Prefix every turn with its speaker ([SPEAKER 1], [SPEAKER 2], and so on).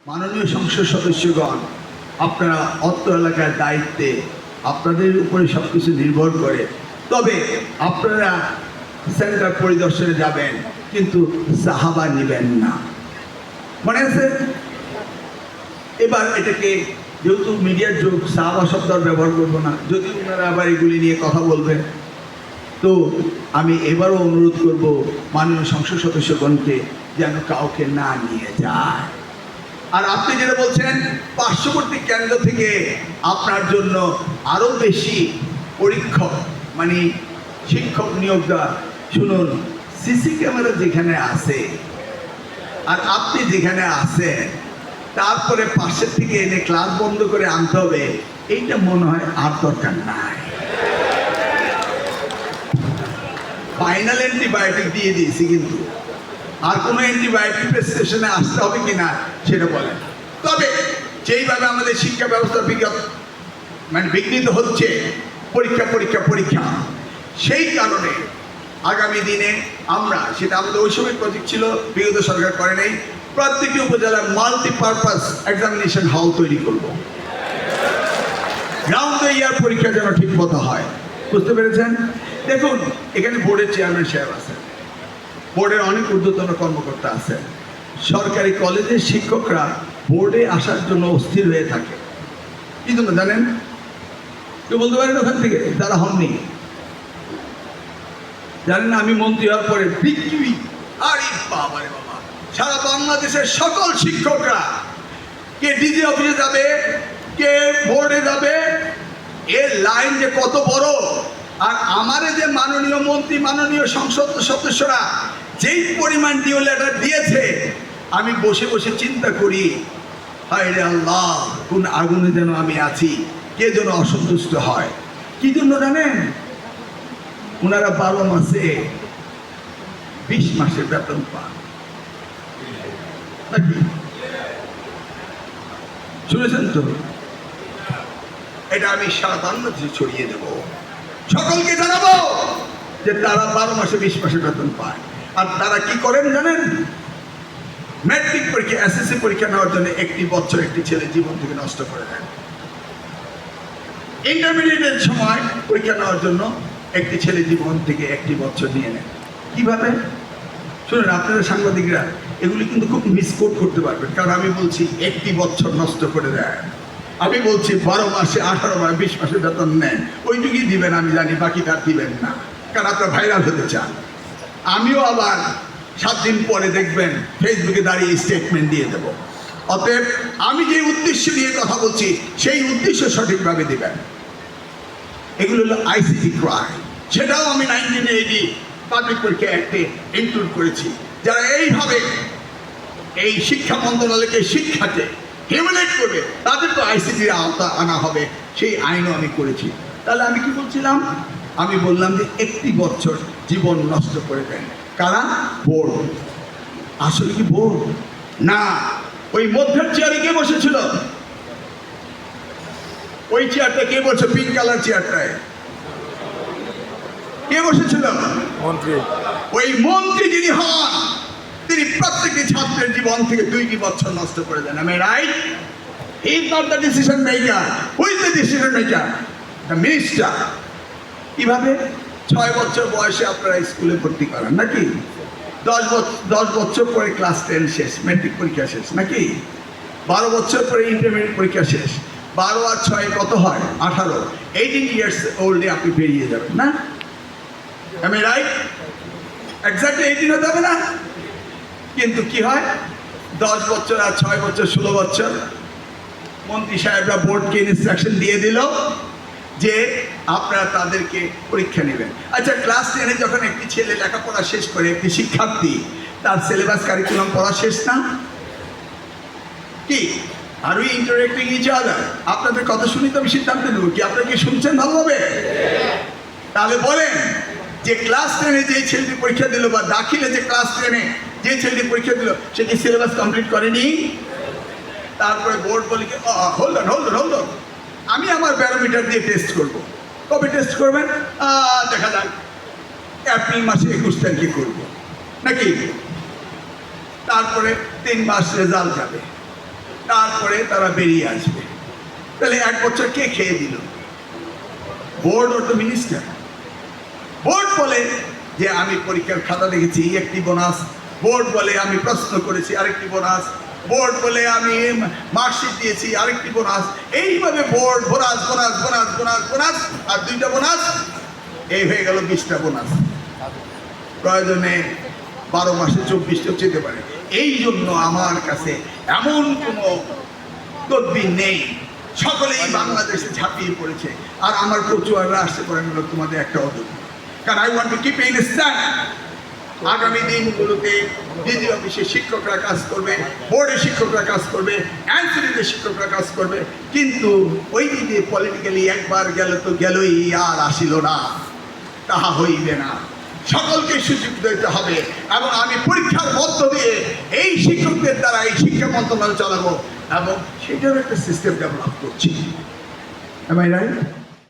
[SPEAKER 1] মাননীয় সংসদ সদস্যগণ, আপনারা অত্র এলাকার দায়িত্বে, আপনাদের উপরে সব কিছু নির্ভর করে। তবে আপনারা সেন্টার পরিদর্শনে যাবেন, কিন্তু সাহাবা নেবেন না, মনে আছে? এবার এটাকে, যেহেতু মিডিয়ার যুগ, সাহাবা শব্দ ব্যবহার করবো না, যদি ওনারা আবার এগুলি নিয়ে কথা বলবেন। তো আমি এবারও অনুরোধ করব মাননীয় সংসদ সদস্যগণকে যেন কাউকে না নিয়ে যায়। আর আপনি যেটা বলছেন, পার্শ্ববর্তী কেন্দ্র থেকে আপনার জন্য আরও বেশি পরীক্ষক মানে শিক্ষক নিয়োগ দেওয়া। শুনুন, সিসি ক্যামেরা যেখানে আছে আর আপনি যেখানে আছেন, তারপরে পাশের থেকে এনে ক্লাস বন্ধ করে আনতে হবে, এইটা মনে হয় আর দরকার নাই। ফাইনাল অ্যান্টিবায়োটিক দিয়ে দিয়েছি, কিন্তু আর কোনো অ্যান্টিবায়োটিক প্রেসক্রিপশনে আসতে হবে কিনা সেটা বলেন। তবে যেইভাবে আমাদের শিক্ষা ব্যবস্থা বিঘ্নিত হচ্ছে, পরীক্ষা পরীক্ষা পরীক্ষা, সেই কারণে আগামী দিনে আমরা, সেটা আমাদের ওই সময় প্রজেক্ট ছিল, বিগত সরকার করে নেই, প্রত্যেকটি উপজেলায় মাল্টিপারপাস এক্সামিনেশন হল তৈরি করব। রাউন্ড দ্য ইয়ার পরীক্ষা যেন ঠিক মতো হয়, বুঝতে পেরেছেন? দেখুন, এখানে বোর্ডের চেয়ারম্যান সাহেব আছেন, বোর্ডের অনেক ঊর্ধ্বতন কর্মকর্তা আছেন। সরকারি কলেজের শিক্ষকরা বোর্ডে আসার জন্য অস্থির হয়ে থাকে। কি জন্য জানেন? কেউ বলতে পারেন ওখান থেকে তারা হননি? জানেন না, আমি মন্ত্রী হওয়ার পরে বিক্রি, আরে বাবা রে বাবা, সারা বাংলাদেশের সকল শিক্ষকরা কে ডিজি অফিসে যাবে, কে বোর্ডে যাবে, এর লাইন যে কত বড়। আর আমারে যে মাননীয় মন্ত্রী, মাননীয় সংসদ সদস্যরা যেই পরিমাণ ডিও লেটার দিয়েছে, আমি বসে বসে চিন্তা করি, হায় রে আল্লাহ, কোন আগুনে যেন আমি আছি, কে যেন অসন্তুষ্ট হয়। কি জন্য জানেন? ওনারা 12 মাসে 20 মাসের বেতন পান নাকি? শুনেছেন তো? এটা আমি সারা বাংলাদেশে ছড়িয়ে দেব, সকলকে জানাবো যে তারা 12 মাসে 20 মাসের বেতন পায়। আর তারা কি করেন জানেন? ম্যাট্রিক পরীক্ষা, এসএসসি পরীক্ষা নেওয়ার জন্য 1 বছর একটি ছেলে জীবন থেকে নষ্ট করে দেন। ইন্টারমিডিয়েটের সময় পরীক্ষা নেওয়ার জন্য একটি ছেলে জীবন থেকে 1 বছর নিয়ে নেন। কিভাবে? শুনুন, আপনারা সাংবাদিকরা এগুলি কিন্তু খুব মিসকোট করতে পারবেন, কারণ আমি বলছি 1 বছর নষ্ট করে দেন। আমি বলছি 12 মাসে 18 মাসে 20 মাসের বেতন নেন, ওইটুকুই দিবেন, আমি জানি, বাকি তার দিবেন না, কারণ আপনারা ভাইরাল হতে চান। আমিও আবার 7 দিন পরে দেখবেন ফেসবুকে দাঁড়িয়ে স্টেটমেন্ট দিয়ে দেব। অতএব আমি যে উদ্দেশ্য নিয়ে কথা বলছি, সেই উদ্দেশ্য সঠিকভাবে দিবেন। এগুলো হলো আইসিটি ক্রাইম, সেটাও আমি 1980 পাবলিক পরীক্ষা অ্যাক্টে ইনক্লুড করেছি। যারা এইভাবে এই শিক্ষা মন্ত্রণালয়কে শিক্ষাতে হিউমিলেট করবে, তাদের তো আইসিটির আওতা আনা হবে, সেই আইনও আমি করেছি। তাহলে আমি কি বলছিলাম? আমি বললাম যে 1 বছর জীবন নষ্ট করে দেন কারা? বোর্ড। আসলে কি বোর্ড না, ওই মধ্যের চেয়ারে কে বসেছিল? ওই চেয়ারটা কে বসে? পিঙ্ক কালার চেয়ারটায় কে বসেছিল?
[SPEAKER 2] মন্ত্রী।
[SPEAKER 1] ওই মন্ত্রী যিনি হন, তিনি প্রত্যেকটি ছাত্রের জীবন থেকে 2 বছর নষ্ট করে দেন। আমি right? He is not the decision maker. Who is the decision maker? The minister. কিভাবে? 6 বছর বয়সে আপনারা স্কুলে ভর্তি করান নাকি? 10 বছর পরে ক্লাস 10 শেষ, ম্যাট্রিক পরীক্ষা শেষ নাকি? 12 বছর পরে ইন্টারমিডিয়েট পরীক্ষা শেষ। 12 আর 6 কত হয়? 18। 18 ইয়ার্স ওল্ডে আপনি বেরিয়ে যাবেন না? আমি রাইট? এক্স্যাক্টলি 18 হতে হবে না? কিন্তু কি হয়? 10 বছর আর 6 বছর 16 বছর মন্ত্রী সাহেবরা বোর্ডকে ইনস্ট্রাকশন দিয়ে দিল যে আপনারা তাদেরকে পরীক্ষা নেবেন। আচ্ছা, ক্লাস 10-এ যখন একটি ছেলে লেখাপড়া শেষ করে, একটি শিক্ষার্থী, তার সিলেবাস কারিকুলাম পড়া শেষ না? কি আর উই ইন্টারেক্টিং ইচ আদার? আপনাদের কথা শুনি তো আমি সিদ্ধান্ত নেব। কি আপনারা কি শুনছেন ভালোভাবে? তাহলে বলেন যে ক্লাস 10-এ যে ছেলেটি পরীক্ষা দিল, বা দাখিলে যে ক্লাস 10-এ যে ছেলেটি পরীক্ষা দিল, সে কি সিলেবাস কমপ্লিট করেনি? তারপরে বোর্ড বলে কি, হোল্ড অন, আমি আমার ব্যারোমিটার দিয়ে টেস্ট করব। কবে টেস্ট করবেন? দেখা যাক এপ্রিল মাসে 21 তারিখে করব নাকি? তারপরে 3 মাস রেজাল্ট যাবে, তারপরে তারা বেরিয়ে আসবে। তাহলে 1 বছর কে খেয়ে দিল? Board or the minister? Board বলে যে আমি পরীক্ষার খাতা দেখেছি, একটি বোনাস। বোর্ড বলে আমি প্রশ্ন করেছি, আরেকটি বোনাস। বোর্ড বলে আমি মার্কশিট দিয়েছি, আরেকটি বোনাস। এইভাবে board bonus bonus bonus bonus bonus আর 2টা বোনাস, এই হয়ে গেল 20টা বোনাস। প্রয়োজনে 12 মাসে 24টা যেতে পারে। এই জন্য আমার কাছে এমন কোনো তদবির নেই। সকলেই বাংলাদেশে ঝাঁপিয়ে পড়েছে, আর আমার পচুয়াররা আসতে পারেন হলো তোমাদের একটা অদূর। কারণ I want to keep in stand. আগামী দিনগুলোতে ডিজি অফিসে শিক্ষকরা কাজ করবে, বোর্ডের শিক্ষকরা কাজ করবে, অ্যান্সারিতে শিক্ষকরা কাজ করবে, কিন্তু ওই দিকে পলিটিক্যালি একবার গেল তো গেলই, আর আসিল না, তাহা হইবে না। সকলকে সুযোগ দিতে হবে, এবং আমি পরীক্ষার মধ্য দিয়ে এই শিক্ষকদের দ্বারা এই শিক্ষা মন্ত্রণালয় চালাবো, এবং সেটার একটা সিস্টেম ডেভেলপ করছি। Am I right?